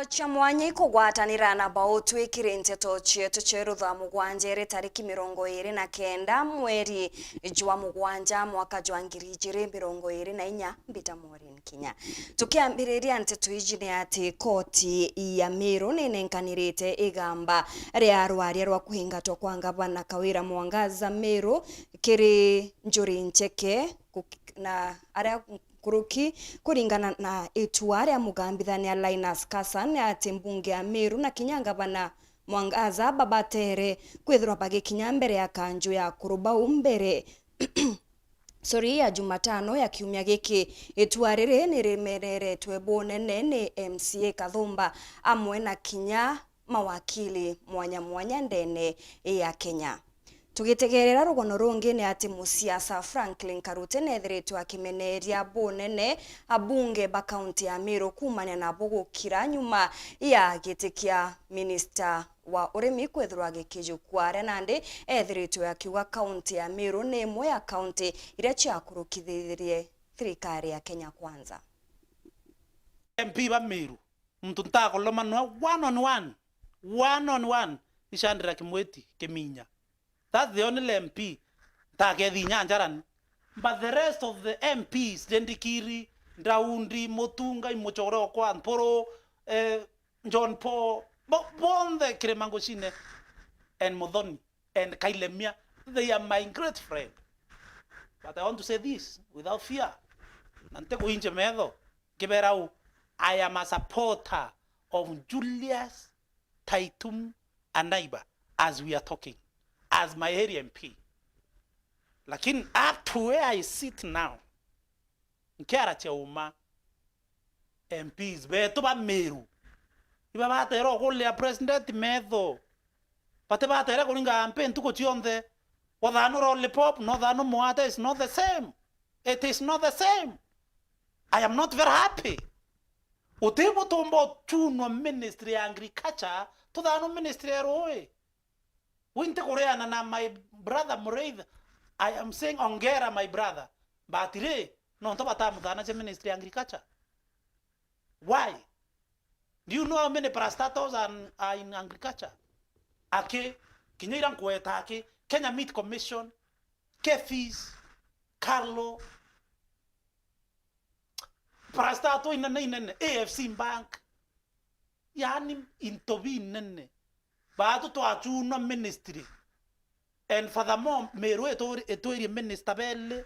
cha mwanya kugwatanira na bao twikire nteto cietu ceru tha mugwanja iri tariki 29 mweri jwa mugwanja mwaka jwa 2024 mbita Maureen Kinya. Tukiambiriria nteto iji ni ati koti ya Meru ninenkanirite igamba ria rwaria rwa kuhingatwo kwa ngavana Kawira Mwangaza Meru kiri njuri ncheke na aria kuruki kuringana na itua ria mugambithania Linus Kassan ati mbunge ya Meru na Kinya ngavana Mwangaza babatere kwithirwa bagikinya mbere ya kanju ya kurubau mbere ya Jumatano ya kiumia giki. Itua riri nirimereretwe bunene ni MCA Kathumba amwe na Kinya mawakili mwanya ndene ya Kenya. Tugitegerera rugono rungi ni ati musiasa Franklin Karute nethiritwe akimeneria bunene abunge ba kaunti ya Meru kumania na bugukira nyuma ya gitikia minister wa urimi kwithirwa gikijukwa nandi ethiritwe akiuga kaunti ya Meru ni imwe ya kaunti iria ciakurukithirie thirikari ya Kenya Kwanza. MP ba Meru mtu ntakolomana one on one ishandira Kimweti Kiminya. That's the only MP tagethi nyanjaran, but the rest of the MPs Dendikiri, Ndaundi, Motunga, Mochoro kwa Mporo, John Paul, Bonde Kiremangoshine and Modoni and Kailemia, they are my great friend. But I want to say this without fear. Nanteko inje medo, Kiberau, I am a supporter of Julius Taitum Anaiba as we are talking. As my area MP. Lakini up to where I sit now, nkiara cha uma MPs beto ba Meru. Iba batero kulia president medo. Bate batero kulinga ampe ntuko chionde. Wadhano lollipop, no dhano muata is not the same. It is not the same. I am not very happy. Utebo tombo chuno ministry agriculture to dhano ministry roe. Winte Koreana na my brother Muraid, I am saying ongera my brother. But today, no tabata mudana che ministry agriculture. Why? Do you know how many parastatals are in agriculture? Ake, Kinyairan Kueta, Ake, Kenya Meat Commission, Kefis, Carlo, parastato in AFC Bank, Yani in Tobi nene. But to a ministry. And furthermore, Meru etori minister belle,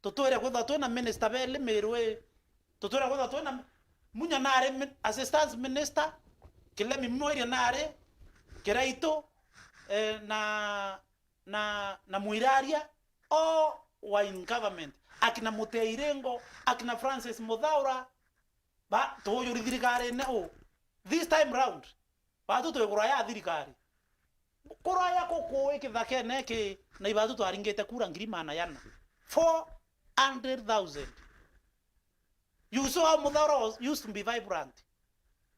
to tori kwa tona minister belle, Meru to tori kwa tona munyanare assistance minister, kile mimoja nare, kiraito na muiraria or wa in government. Akina Muteirengo, akina Francis Modhaura, ba to yoridikare no. This time round. Batu to kuraya thirikari. Kuraya koko ikithake neke na ibatu to aringete kura ngirimana yana 400,000. You saw how Mudharo used to be vibrant.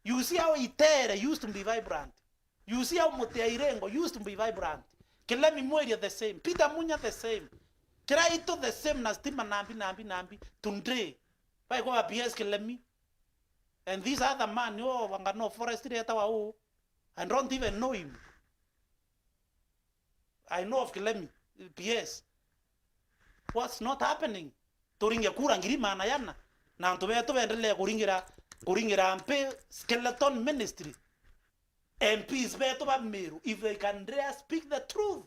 You see how Itere used to be vibrant. You see how Muteirengo used to be vibrant. Kelemi Mweria the same. Peter Munya the same. Kiraito the same na stima nambi tundre. Pai kwa PS Kelemi. And this other man, yo wangano forestry atawa I don't even know him. I know of Kilemi, PS. What's not happening? Turinge kura ngirima na yana. Na ntubeto vendele kuringira ampe skeleton ministry. MPs beto ba Meru. If they can dare speak the truth.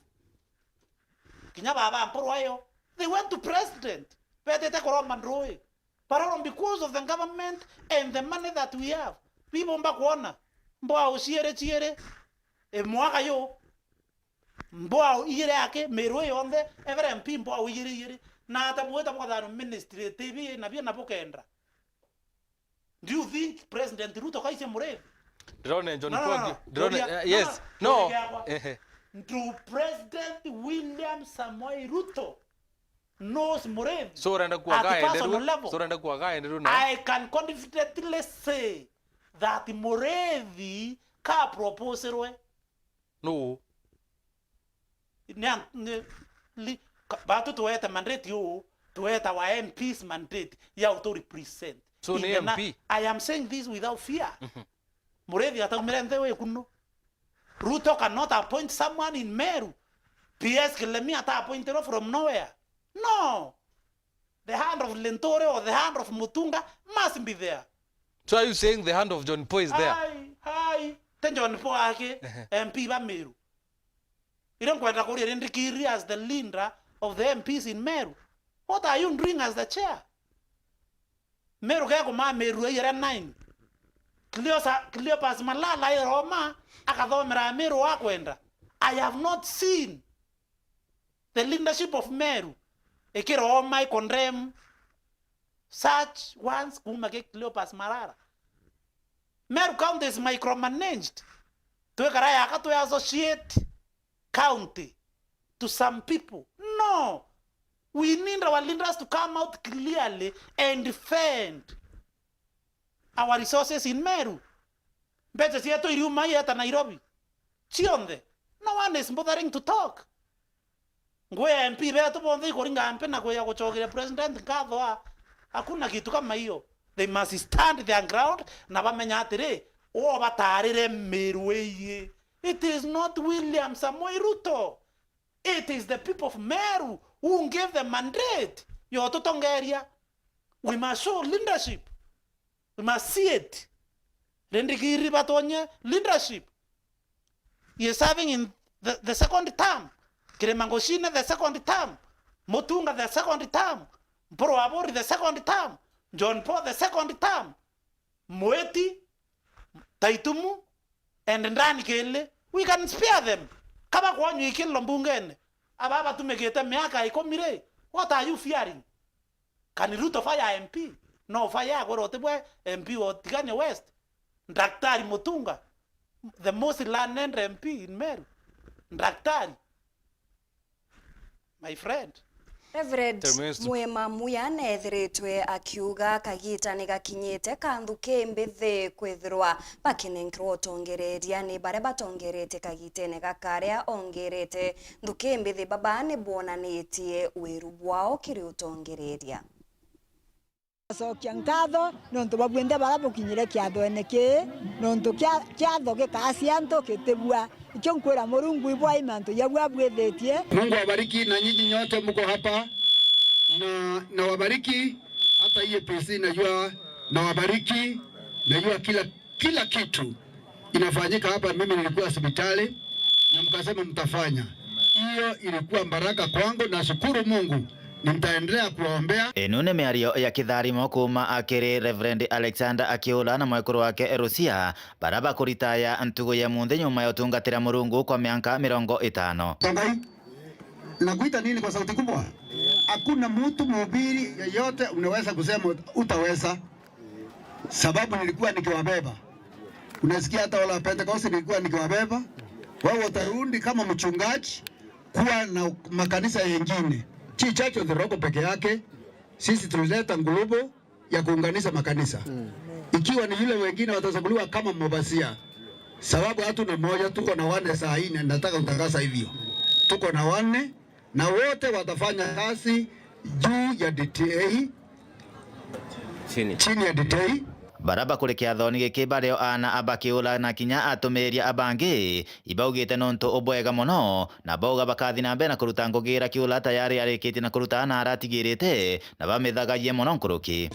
Kinya baba mporo ayo. They went to president. Betete koroma ndroe. But because of the government and the money that we have. People mbakuona. Mboa usiere mwaka yo mboa iyere yake Meru yonde every MP mboa iyere na atabueta kwa dano ministry TV na bia napokendra. Do you think President Ruto kaise Murray? Drone John Paul drone yes no do President William Samoei Ruto knows Murray? So renda kuaga enderu na I can confidently say that Murevi ka proposal no batu tueta mandate yo tueta wa MP's mandate ya auto represent so ni MP I am saying this without fear Mureithi ataumire nthe we kuno. Ruto cannot appoint someone in Meru. PS Kilemi ata appointed from nowhere. No. The hand of Lentore or the hand of Mutunga must be there. So are you saying the hand of John Paul is there? Hi. Then John Paul ake MP ba Meru. You don't kwenda kuria Ndikiri as the leader of the MPs in Meru. What are you doing as the chair? Meru kaya kuma Meru yere 9. Cleopas Malala Roma akathomera Meru wakwenda. I have not seen the leadership of Meru. Ekiro my condemn such ones kuma ke Cleopas Malala. Meru County is micromanaged. Tuekaraya akato associate county to some people. No. We need our leaders to come out clearly and defend our resources in Meru. Better see to Iruma yeta Nairobi. Chionde. No one is bothering to talk. Ngwe MP beto bonde koringa MP na kwa kuchogera president kadwa. Hakuna kitu kama hiyo. They must stand their ground na bamenya atire o batarire Meru eye. It is not William Samoei Ruto. It is the people of Meru who gave the mandate. Yototongeria. We must show leadership. We must see it. Ndikiri batonye leadership. He is serving in the second term. Kiremangoshine the second term. Mutunga the second term. Mporo Abori the second term. John Paul the second term. Moeti, Taitumu, and Ndani Kele. We can spare them. Kama kwa nyu ikilo mbungene. Ababa tumegeta miaka ikomire. What are you fearing? Can Ruto fire MP? No fire kwa rotebwe MP wa Tigania West. Daktari Mutunga, the most learned MP in Meru. Daktari. My friend. Reverend Mwema Muyane ethiritwe akiuga kagitani gakinyite kanthuki mbithi kwithirwa bakinenkerwo utongereria ni baria batongerete kagitene gakaria ongerete nthuki mbithi baba ni bonanitie wiru bwao kiri utongereria. Sokia nkatho nontu babwende bara bukinyire kiatho eneki nontu kiatho gikasianto kitibua ikyo nkwira Murungu ibwa imantu yabwa bwethetie. Mungu awabariki na nyinyi nyote mko hapa na wabariki hata EAPC na wabariki najua kila kitu inafanyika hapa. Mimi nilikuwa hospitali na mkasema mtafanya. Hiyo ilikuwa baraka kwangu na shukuru Mungu. Nimtaendelea kuombea. Ino nĩ mĩario ya kĩtharimo kuma akĩrĩ Reverend Alexander Akiula na mwekuru wake Rusia baraba kuritaya ntugu ya munthi nyuma ya utungatira Murungu kwa miaka 50. Tongai, nakuita nini kwa sauti kubwa? Hakuna mtu mhubiri yeyote unaweza kusema utaweza, sababu nilikuwa nikiwabeba. Unasikia hata wala Pentecost nilikuwa nikiwabeba. Wao watarundi kama mchungaji kuwa na makanisa yengine. Si Church of the Rock peke yake, sisi tulileta ngulubo ya kuunganisha makanisa. Ikiwa ni yule wengine watachaguliwa kama mwabasia. Sababu hatuna mmoja, tuko na 4 saa hii na nataka kutangaza hivyo. Tuko na 4 na wote watafanya kazi juu ya DTA. Chini ya DTA. Baraba kuri kiathoni giki bario ana Abakiula na kinya atumiria abangi ibaugite nontu ubwega muno na boga bakathi na mbere na kuruta ngugira Kiula tayari arikite na kuruta na aratigirite na bamithagagie muno nkuruki.